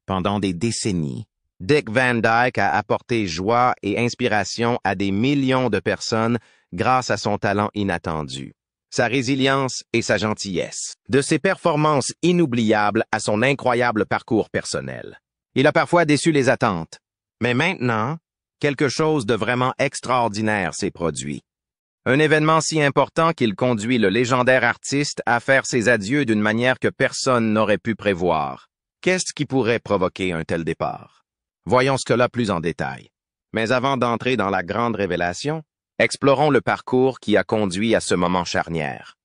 Pendant des décennies, Dick Van Dyke a apporté joie et inspiration à des millions de personnes grâce à son talent inattendu, sa résilience et sa gentillesse. De ses performances inoubliables à son incroyable parcours personnel. Il a parfois déçu les attentes. Mais maintenant, quelque chose de vraiment extraordinaire s'est produit. Un événement si important qu'il conduit le légendaire artiste à faire ses adieux d'une manière que personne n'aurait pu prévoir. Qu'est-ce qui pourrait provoquer un tel départ? Voyons cela plus en détail. Mais avant d'entrer dans la grande révélation, explorons le parcours qui a conduit à ce moment charnière.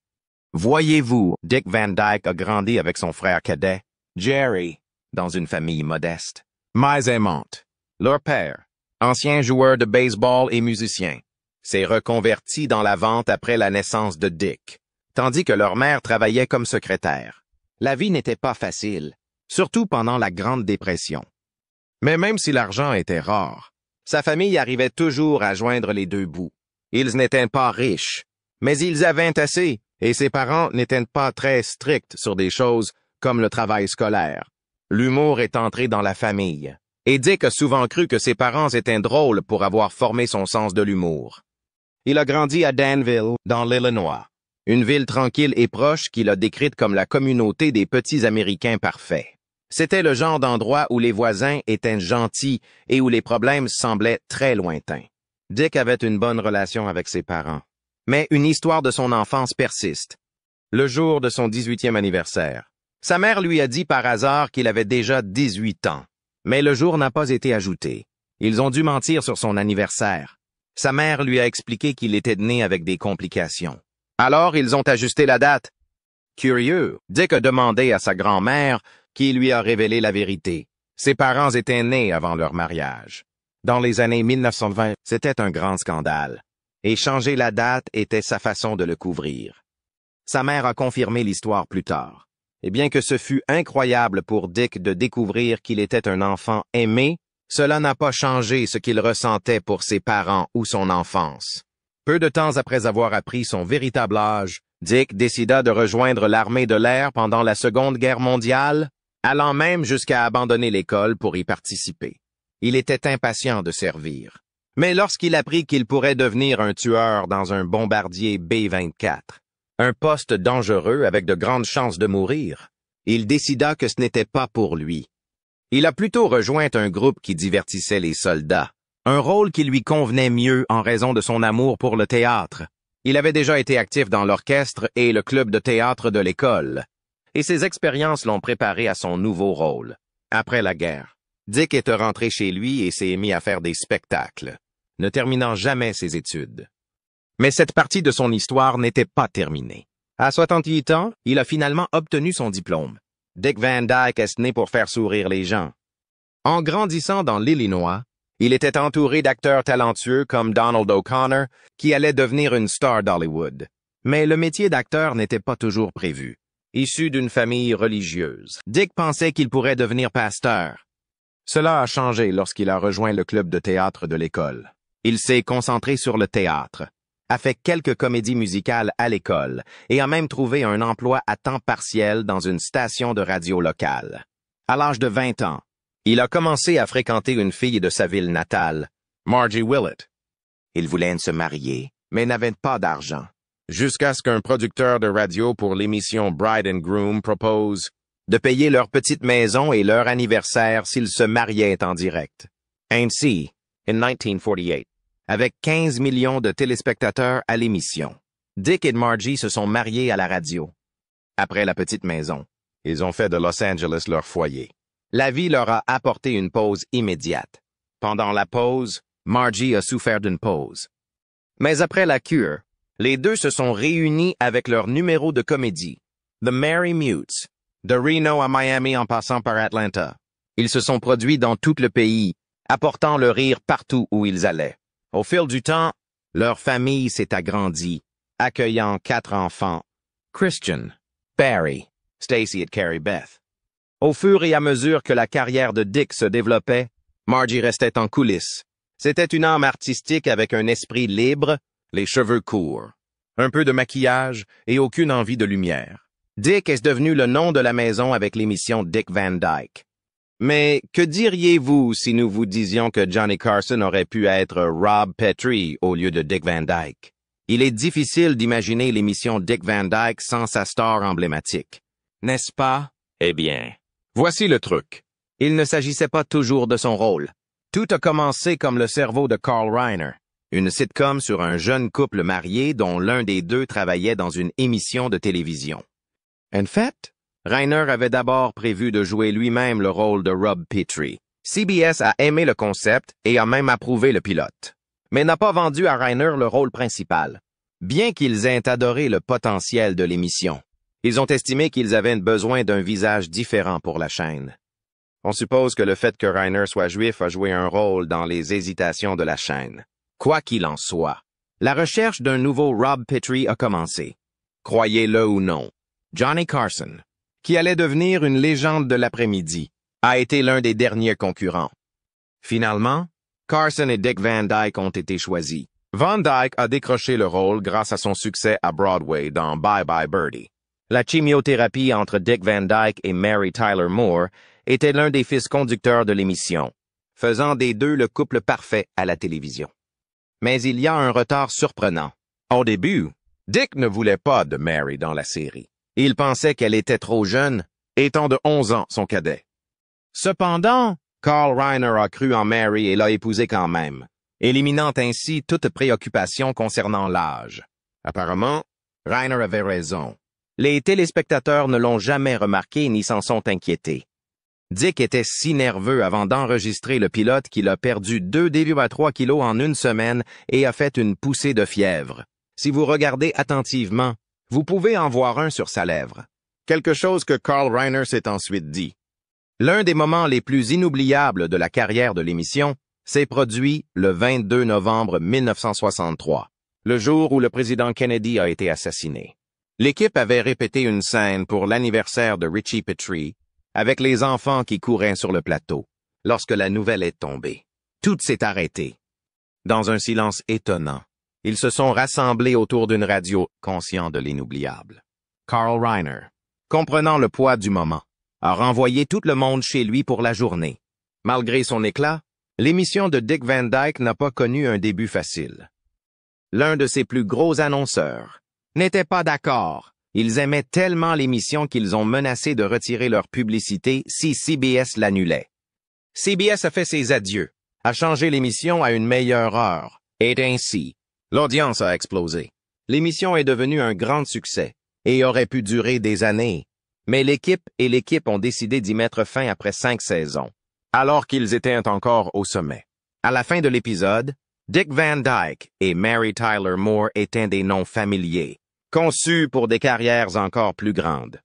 Voyez-vous, Dick Van Dyke a grandi avec son frère cadet, Jerry, dans une famille modeste, mais aimante. Leur père, ancien joueur de baseball et musicien, s'est reconverti dans la vente après la naissance de Dick, tandis que leur mère travaillait comme secrétaire. La vie n'était pas facile, surtout pendant la Grande Dépression. Mais même si l'argent était rare, sa famille arrivait toujours à joindre les deux bouts. Ils n'étaient pas riches, mais ils avaient assez, et ses parents n'étaient pas très stricts sur des choses comme le travail scolaire. L'humour est entré dans la famille, et Dick a souvent cru que ses parents étaient drôles pour avoir formé son sens de l'humour. Il a grandi à Danville, dans l'Illinois, une ville tranquille et proche qu'il a décrite comme la communauté des petits Américains parfaits. C'était le genre d'endroit où les voisins étaient gentils et où les problèmes semblaient très lointains. Dick avait une bonne relation avec ses parents. Mais une histoire de son enfance persiste. Le jour de son 18e anniversaire, sa mère lui a dit par hasard qu'il avait déjà 18 ans. Mais le jour n'a pas été ajouté. Ils ont dû mentir sur son anniversaire. Sa mère lui a expliqué qu'il était né avec des complications. Alors, ils ont ajusté la date. Curieux, Dick a demandé à sa grand-mère qui lui a révélé la vérité. Ses parents étaient nés avant leur mariage. Dans les années 1920, c'était un grand scandale. Et changer la date était sa façon de le couvrir. Sa mère a confirmé l'histoire plus tard. Et bien que ce fût incroyable pour Dick de découvrir qu'il était un enfant aimé, cela n'a pas changé ce qu'il ressentait pour ses parents ou son enfance. Peu de temps après avoir appris son véritable âge, Dick décida de rejoindre l'armée de l'air pendant la Seconde Guerre mondiale, allant même jusqu'à abandonner l'école pour y participer. Il était impatient de servir. Mais lorsqu'il apprit qu'il pourrait devenir un tueur dans un bombardier B-24, un poste dangereux avec de grandes chances de mourir, il décida que ce n'était pas pour lui. Il a plutôt rejoint un groupe qui divertissait les soldats, un rôle qui lui convenait mieux en raison de son amour pour le théâtre. Il avait déjà été actif dans l'orchestre et le club de théâtre de l'école, et ses expériences l'ont préparé à son nouveau rôle. Après la guerre, Dick est rentré chez lui et s'est mis à faire des spectacles, ne terminant jamais ses études. Mais cette partie de son histoire n'était pas terminée. À 68 ans, il a finalement obtenu son diplôme. Dick Van Dyke est né pour faire sourire les gens. En grandissant dans l'Illinois, il était entouré d'acteurs talentueux comme Donald O'Connor, qui allait devenir une star d'Hollywood. Mais le métier d'acteur n'était pas toujours prévu. Issu d'une famille religieuse, Dick pensait qu'il pourrait devenir pasteur. Cela a changé lorsqu'il a rejoint le club de théâtre de l'école. Il s'est concentré sur le théâtre, a fait quelques comédies musicales à l'école et a même trouvé un emploi à temps partiel dans une station de radio locale. À l'âge de 20 ans, il a commencé à fréquenter une fille de sa ville natale, Margie Willett. Ils voulaient se marier, mais n'avaient pas d'argent. Jusqu'à ce qu'un producteur de radio pour l'émission Bride and Groom propose de payer leur petite maison et leur anniversaire s'ils se mariaient en direct. Ainsi, in 1948, avec 15 millions de téléspectateurs à l'émission, Dick et Margie se sont mariés à la radio. Après la petite maison, ils ont fait de Los Angeles leur foyer. La vie leur a apporté une pause immédiate. Pendant la pause, Margie a souffert d'une pause. Mais après la cure, les deux se sont réunis avec leur numéro de comédie, The Merry Mutes, de Reno à Miami en passant par Atlanta. Ils se sont produits dans tout le pays, apportant le rire partout où ils allaient. Au fil du temps, leur famille s'est agrandie, accueillant 4 enfants, Christian, Barry, Stacy et Carrie Beth. Au fur et à mesure que la carrière de Dick se développait, Margie restait en coulisses. C'était une âme artistique avec un esprit libre, les cheveux courts, un peu de maquillage et aucune envie de lumière. Dick est devenu le nom de la maison avec l'émission Dick Van Dyke. Mais que diriez-vous si nous vous disions que Johnny Carson aurait pu être Rob Petrie au lieu de Dick Van Dyke? Il est difficile d'imaginer l'émission Dick Van Dyke sans sa star emblématique. N'est-ce pas? Eh bien, voici le truc. Il ne s'agissait pas toujours de son rôle. Tout a commencé comme le cerveau de Carl Reiner, une sitcom sur un jeune couple marié dont l'un des deux travaillait dans une émission de télévision. En fait, Reiner avait d'abord prévu de jouer lui-même le rôle de Rob Petrie. CBS a aimé le concept et a même approuvé le pilote, mais n'a pas vendu à Reiner le rôle principal, bien qu'ils aient adoré le potentiel de l'émission. Ils ont estimé qu'ils avaient besoin d'un visage différent pour la chaîne. On suppose que le fait que Reiner soit juif a joué un rôle dans les hésitations de la chaîne. Quoi qu'il en soit, la recherche d'un nouveau Rob Petrie a commencé. Croyez-le ou non, Johnny Carson, qui allait devenir une légende de l'après-midi, a été l'un des derniers concurrents. Finalement, Carson et Dick Van Dyke ont été choisis. Van Dyke a décroché le rôle grâce à son succès à Broadway dans Bye Bye Birdie. La chimiothérapie entre Dick Van Dyke et Mary Tyler Moore était l'un des fils conducteurs de l'émission, faisant des deux le couple parfait à la télévision. Mais il y a un retard surprenant. Au début, Dick ne voulait pas de Mary dans la série. Il pensait qu'elle était trop jeune, étant de 11 ans son cadet. Cependant, Carl Reiner a cru en Mary et l'a épousée quand même, éliminant ainsi toute préoccupation concernant l'âge. Apparemment, Reiner avait raison. Les téléspectateurs ne l'ont jamais remarqué ni s'en sont inquiétés. Dick était si nerveux avant d'enregistrer le pilote qu'il a perdu 2,3 kilos en une semaine et a fait une poussée de fièvre. Si vous regardez attentivement, vous pouvez en voir un sur sa lèvre. Quelque chose que Carl Reiner s'est ensuite dit. L'un des moments les plus inoubliables de la carrière de l'émission s'est produit le 22 novembre 1963, le jour où le président Kennedy a été assassiné. L'équipe avait répété une scène pour l'anniversaire de Richie Petrie avec les enfants qui couraient sur le plateau. Lorsque la nouvelle est tombée, tout s'est arrêté. Dans un silence étonnant, ils se sont rassemblés autour d'une radio, conscients de l'inoubliable. Carl Reiner, comprenant le poids du moment, a renvoyé tout le monde chez lui pour la journée. Malgré son éclat, l'émission de Dick Van Dyke n'a pas connu un début facile. L'un de ses plus gros annonceurs n'était pas d'accord. Ils aimaient tellement l'émission qu'ils ont menacé de retirer leur publicité si CBS l'annulait. CBS a fait ses adieux, a changé l'émission à une meilleure heure, et ainsi, l'audience a explosé. L'émission est devenue un grand succès et aurait pu durer des années, mais l'équipe ont décidé d'y mettre fin après 5 saisons, alors qu'ils étaient encore au sommet. À la fin de l'épisode, Dick Van Dyke et Mary Tyler Moore étaient des noms familiers, conçus pour des carrières encore plus grandes.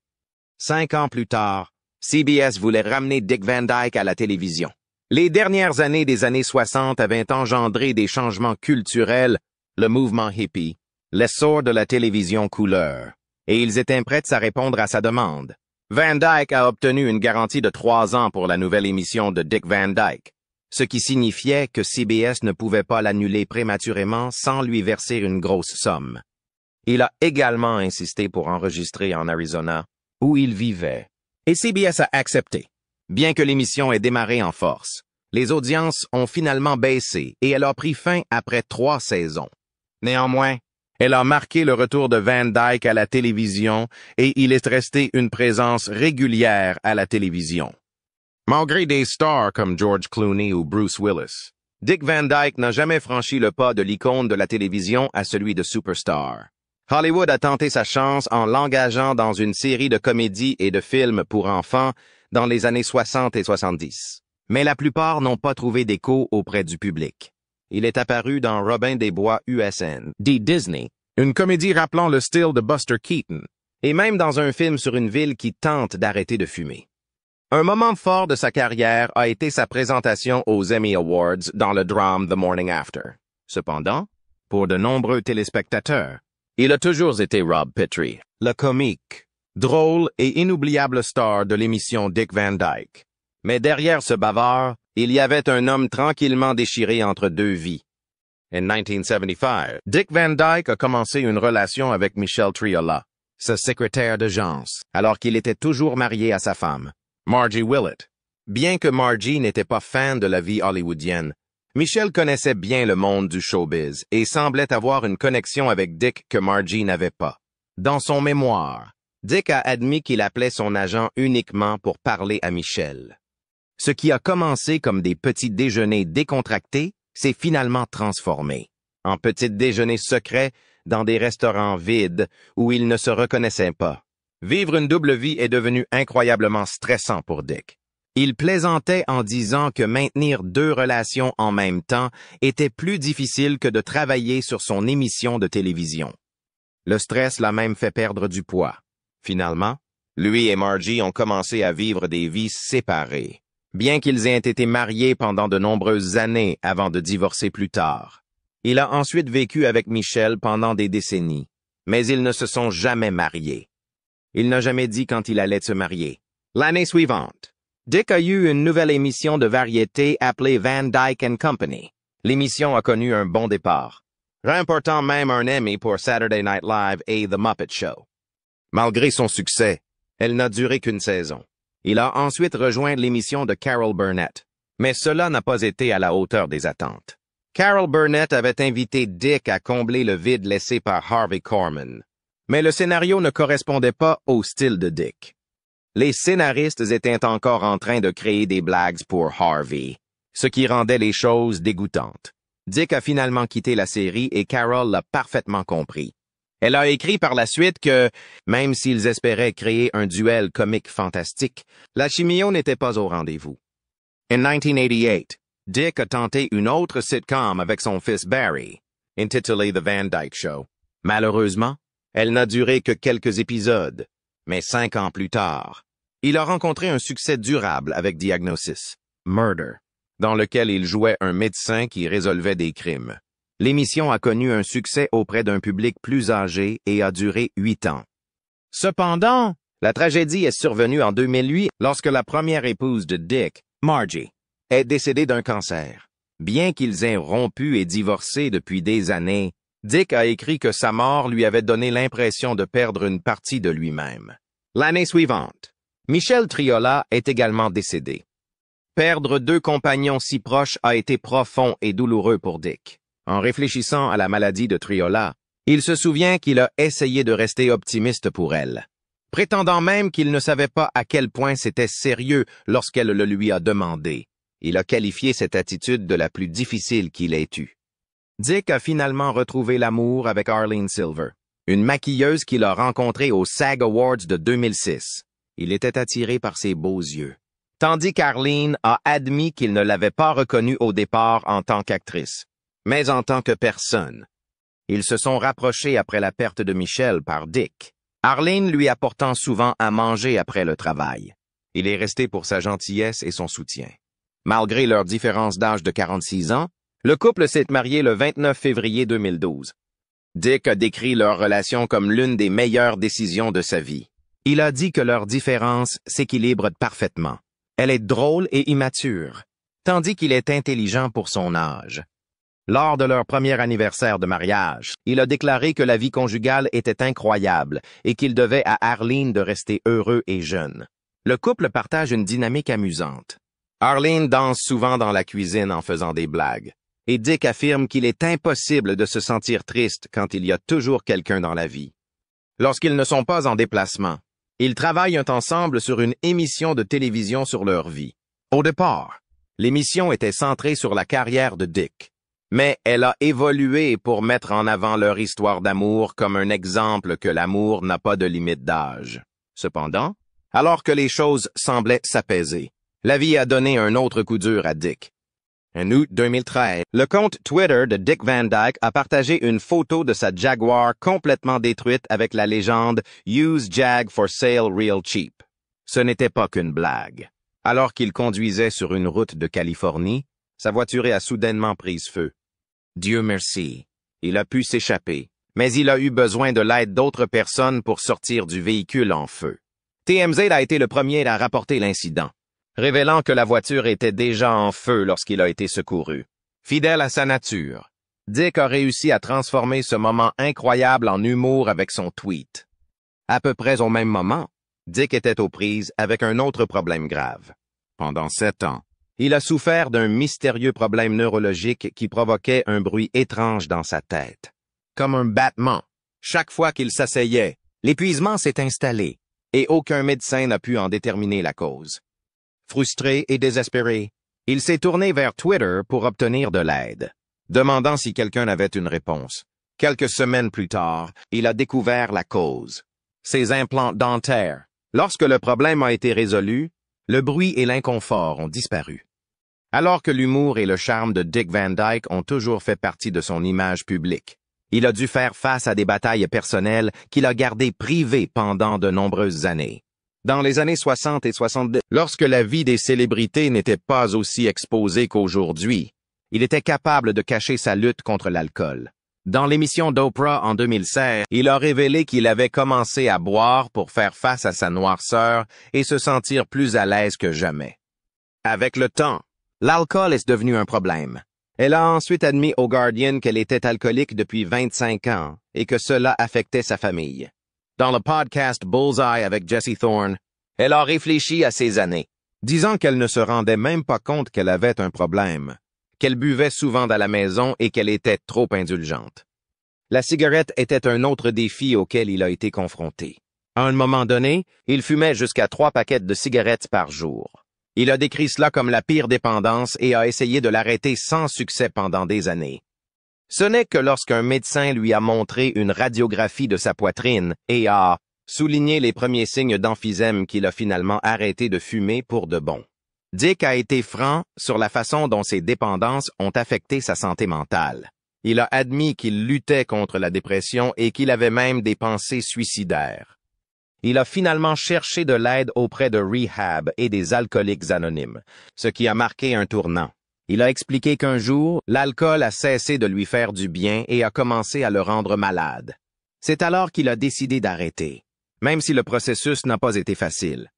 5 ans plus tard, CBS voulait ramener Dick Van Dyke à la télévision. Les dernières années des années 60 avaient engendré des changements culturels, le mouvement hippie, l'essor de la télévision couleur, et ils étaient prêts à répondre à sa demande. Van Dyke a obtenu une garantie de 3 ans pour la nouvelle émission de Dick Van Dyke, ce qui signifiait que CBS ne pouvait pas l'annuler prématurément sans lui verser une grosse somme. Il a également insisté pour enregistrer en Arizona, où il vivait, et CBS a accepté. Bien que l'émission ait démarré en force, les audiences ont finalement baissé et elle a pris fin après 3 saisons. Néanmoins, elle a marqué le retour de Van Dyke à la télévision et il est resté une présence régulière à la télévision. Malgré des stars comme George Clooney ou Bruce Willis, Dick Van Dyke n'a jamais franchi le pas de l'icône de la télévision à celui de superstar. Hollywood a tenté sa chance en l'engageant dans une série de comédies et de films pour enfants dans les années 60 et 70. Mais la plupart n'ont pas trouvé d'écho auprès du public. Il est apparu dans Robin des Bois USN, dit Disney, une comédie rappelant le style de Buster Keaton, et même dans un film sur une ville qui tente d'arrêter de fumer. Un moment fort de sa carrière a été sa présentation aux Emmy Awards dans le drame The Morning After. Cependant, pour de nombreux téléspectateurs, il a toujours été Rob Petrie, le comique, drôle et inoubliable star de l'émission Dick Van Dyke. Mais derrière ce bavard, il y avait un homme tranquillement déchiré entre 2 vies. En 1975, Dick Van Dyke a commencé une relation avec Michelle Triola, sa secrétaire de genre, alors qu'il était toujours marié à sa femme, Margie Willett. Bien que Margie n'était pas fan de la vie hollywoodienne, Michelle connaissait bien le monde du showbiz et semblait avoir une connexion avec Dick que Margie n'avait pas. Dans son mémoire, Dick a admis qu'il appelait son agent uniquement pour parler à Michelle. Ce qui a commencé comme des petits déjeuners décontractés s'est finalement transformé en petits déjeuners secrets dans des restaurants vides où ils ne se reconnaissaient pas. Vivre une double vie est devenu incroyablement stressant pour Dick. Il plaisantait en disant que maintenir deux relations en même temps était plus difficile que de travailler sur son émission de télévision. Le stress l'a même fait perdre du poids. Finalement, lui et Margie ont commencé à vivre des vies séparées, bien qu'ils aient été mariés pendant de nombreuses années avant de divorcer plus tard. Il a ensuite vécu avec Michelle pendant des décennies, mais ils ne se sont jamais mariés. Il n'a jamais dit quand il allait se marier. L'année suivante, Dick a eu une nouvelle émission de variété appelée Van Dyke & Company. L'émission a connu un bon départ, remportant même un Emmy pour Saturday Night Live et The Muppet Show. Malgré son succès, elle n'a duré qu'une saison. Il a ensuite rejoint l'émission de Carol Burnett, mais cela n'a pas été à la hauteur des attentes. Carol Burnett avait invité Dick à combler le vide laissé par Harvey Korman, mais le scénario ne correspondait pas au style de Dick. Les scénaristes étaient encore en train de créer des blagues pour Harvey, ce qui rendait les choses dégoûtantes. Dick a finalement quitté la série et Carol l'a parfaitement compris. Elle a écrit par la suite que, même s'ils espéraient créer un duel comique fantastique, la chimio n'était pas au rendez-vous. En 1988, Dick a tenté une autre sitcom avec son fils Barry, intitulée The Van Dyke Show. Malheureusement, elle n'a duré que quelques épisodes, mais 5 ans plus tard, il a rencontré un succès durable avec Diagnosis, Murder, dans lequel il jouait un médecin qui résolvait des crimes. L'émission a connu un succès auprès d'un public plus âgé et a duré 8 ans. Cependant, la tragédie est survenue en 2008 lorsque la première épouse de Dick, Margie, est décédée d'un cancer. Bien qu'ils aient rompu et divorcé depuis des années, Dick a écrit que sa mort lui avait donné l'impression de perdre une partie de lui-même. L'année suivante, Michelle Triola est également décédée. Perdre deux compagnons si proches a été profond et douloureux pour Dick. En réfléchissant à la maladie de Triola, il se souvient qu'il a essayé de rester optimiste pour elle, prétendant même qu'il ne savait pas à quel point c'était sérieux lorsqu'elle le lui a demandé. Il a qualifié cette attitude de la plus difficile qu'il ait eue. Dick a finalement retrouvé l'amour avec Arlene Silver, une maquilleuse qu'il a rencontrée aux SAG Awards de 2006. Il était attiré par ses beaux yeux, tandis qu'Arlene a admis qu'il ne l'avait pas reconnue au départ en tant qu'actrice, mais en tant que personne. Ils se sont rapprochés après la perte de Michelle par Dick, Arlene lui apportant souvent à manger après le travail. Il est resté pour sa gentillesse et son soutien. Malgré leur différence d'âge de 46 ans, le couple s'est marié le 29 février 2012. Dick a décrit leur relation comme l'une des meilleures décisions de sa vie. Il a dit que leur différence s'équilibre parfaitement. Elle est drôle et immature, tandis qu'il est intelligent pour son âge. Lors de leur premier anniversaire de mariage, il a déclaré que la vie conjugale était incroyable et qu'il devait à Arlene de rester heureux et jeune. Le couple partage une dynamique amusante. Arlene danse souvent dans la cuisine en faisant des blagues, et Dick affirme qu'il est impossible de se sentir triste quand il y a toujours quelqu'un dans la vie. Lorsqu'ils ne sont pas en déplacement, ils travaillent ensemble sur une émission de télévision sur leur vie. Au départ, l'émission était centrée sur la carrière de Dick, mais elle a évolué pour mettre en avant leur histoire d'amour comme un exemple que l'amour n'a pas de limite d'âge. Cependant, alors que les choses semblaient s'apaiser, la vie a donné un autre coup dur à Dick. En août 2013, le compte Twitter de Dick Van Dyke a partagé une photo de sa Jaguar complètement détruite avec la légende « Use Jag for sale real cheap ». Ce n'était pas qu'une blague. Alors qu'il conduisait sur une route de Californie, sa voiture a soudainement pris feu. Dieu merci, il a pu s'échapper, mais il a eu besoin de l'aide d'autres personnes pour sortir du véhicule en feu. TMZ a été le premier à rapporter l'incident, révélant que la voiture était déjà en feu lorsqu'il a été secouru. Fidèle à sa nature, Dick a réussi à transformer ce moment incroyable en humour avec son tweet. À peu près au même moment, Dick était aux prises avec un autre problème grave. pendant 7 ans. Il a souffert d'un mystérieux problème neurologique qui provoquait un bruit étrange dans sa tête. Comme un battement. Chaque fois qu'il s'asseyait, l'épuisement s'est installé et aucun médecin n'a pu en déterminer la cause. Frustré et désespéré, il s'est tourné vers Twitter pour obtenir de l'aide, demandant si quelqu'un avait une réponse. Quelques semaines plus tard, il a découvert la cause. Ses implants dentaires. Lorsque le problème a été résolu, le bruit et l'inconfort ont disparu. Alors que l'humour et le charme de Dick Van Dyke ont toujours fait partie de son image publique, il a dû faire face à des batailles personnelles qu'il a gardées privées pendant de nombreuses années. Dans les années 60 et 70, lorsque la vie des célébrités n'était pas aussi exposée qu'aujourd'hui, il était capable de cacher sa lutte contre l'alcool. Dans l'émission d'Oprah en 2016, il a révélé qu'il avait commencé à boire pour faire face à sa noirceur et se sentir plus à l'aise que jamais. Avec le temps, l'alcool est devenu un problème. Elle a ensuite admis au Guardian qu'elle était alcoolique depuis 25 ans et que cela affectait sa famille. Dans le podcast Bullseye avec Jesse Thorne, elle a réfléchi à ces années, disant qu'elle ne se rendait même pas compte qu'elle avait un problème, qu'elle buvait souvent à la maison et qu'elle était trop indulgente. La cigarette était un autre défi auquel il a été confronté. À un moment donné, il fumait jusqu'à 3 paquets de cigarettes par jour. Il a décrit cela comme la pire dépendance et a essayé de l'arrêter sans succès pendant des années. Ce n'est que lorsqu'un médecin lui a montré une radiographie de sa poitrine et a souligné les premiers signes d'emphysème qu'il a finalement arrêté de fumer pour de bon. Dick a été franc sur la façon dont ses dépendances ont affecté sa santé mentale. Il a admis qu'il luttait contre la dépression et qu'il avait même des pensées suicidaires. Il a finalement cherché de l'aide auprès de Rehab et des alcooliques anonymes, ce qui a marqué un tournant. Il a expliqué qu'un jour, l'alcool a cessé de lui faire du bien et a commencé à le rendre malade. C'est alors qu'il a décidé d'arrêter, même si le processus n'a pas été facile.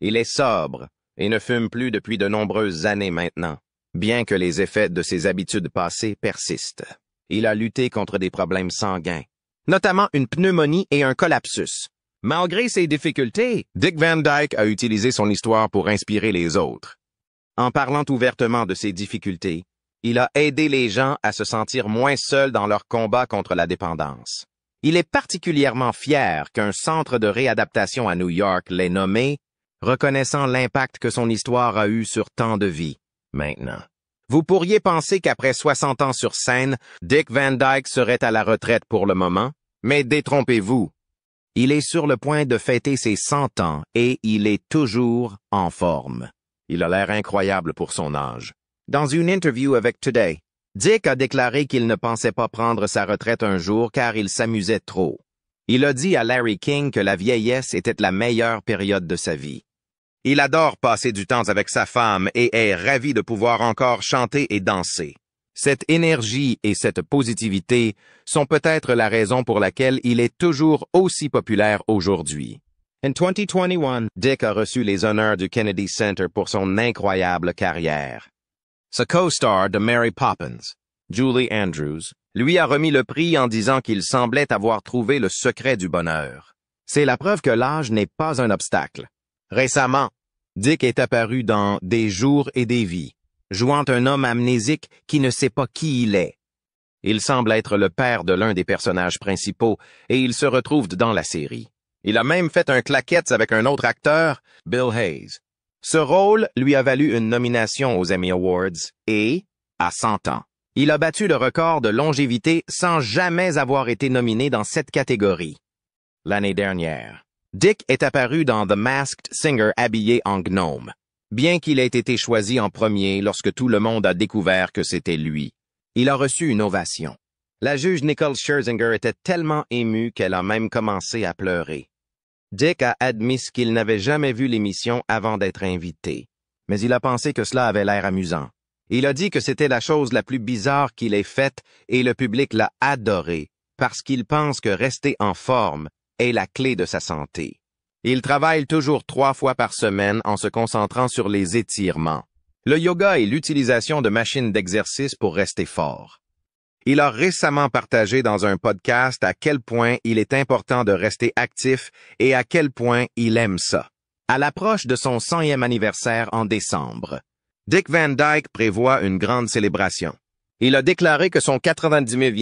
Il est sobre et ne fume plus depuis de nombreuses années maintenant, bien que les effets de ses habitudes passées persistent. Il a lutté contre des problèmes sanguins, notamment une pneumonie et un collapsus. Malgré ses difficultés, Dick Van Dyke a utilisé son histoire pour inspirer les autres. En parlant ouvertement de ses difficultés, il a aidé les gens à se sentir moins seuls dans leur combat contre la dépendance. Il est particulièrement fier qu'un centre de réadaptation à New York l'ait nommé, reconnaissant l'impact que son histoire a eu sur tant de vies. Maintenant, vous pourriez penser qu'après 60 ans sur scène, Dick Van Dyke serait à la retraite pour le moment, mais détrompez-vous. Il est sur le point de fêter ses 100 ans et il est toujours en forme. Il a l'air incroyable pour son âge. Dans une interview avec Today, Dick a déclaré qu'il ne pensait pas prendre sa retraite un jour car il s'amusait trop. Il a dit à Larry King que la vieillesse était la meilleure période de sa vie. Il adore passer du temps avec sa femme et est ravi de pouvoir encore chanter et danser. Cette énergie et cette positivité sont peut-être la raison pour laquelle il est toujours aussi populaire aujourd'hui. En 2021, Dick a reçu les honneurs du Kennedy Center pour son incroyable carrière. Sa co-star de Mary Poppins, Julie Andrews, lui a remis le prix en disant qu'il semblait avoir trouvé le secret du bonheur. C'est la preuve que l'âge n'est pas un obstacle. Récemment, Dick est apparu dans Des jours et des vies, jouant un homme amnésique qui ne sait pas qui il est. Il semble être le père de l'un des personnages principaux et il se retrouve dans la série. Il a même fait un claquette avec un autre acteur, Bill Hayes. Ce rôle lui a valu une nomination aux Emmy Awards et, à 100 ans, il a battu le record de longévité sans jamais avoir été nominé dans cette catégorie. L'année dernière, Dick est apparu dans The Masked Singer habillé en gnome, bien qu'il ait été choisi en premier lorsque tout le monde a découvert que c'était lui. Il a reçu une ovation. La juge Nicole Scherzinger était tellement émue qu'elle a même commencé à pleurer. Dick a admis qu'il n'avait jamais vu l'émission avant d'être invité, mais il a pensé que cela avait l'air amusant. Il a dit que c'était la chose la plus bizarre qu'il ait faite et le public l'a adoré parce qu'il pense que rester en forme est la clé de sa santé. Il travaille toujours 3 fois par semaine en se concentrant sur les étirements, le yoga et l'utilisation de machines d'exercice pour rester fort. Il a récemment partagé dans un podcast à quel point il est important de rester actif et à quel point il aime ça. À l'approche de son 100e anniversaire en décembre, Dick Van Dyke prévoit une grande célébration. Il a déclaré que son 90e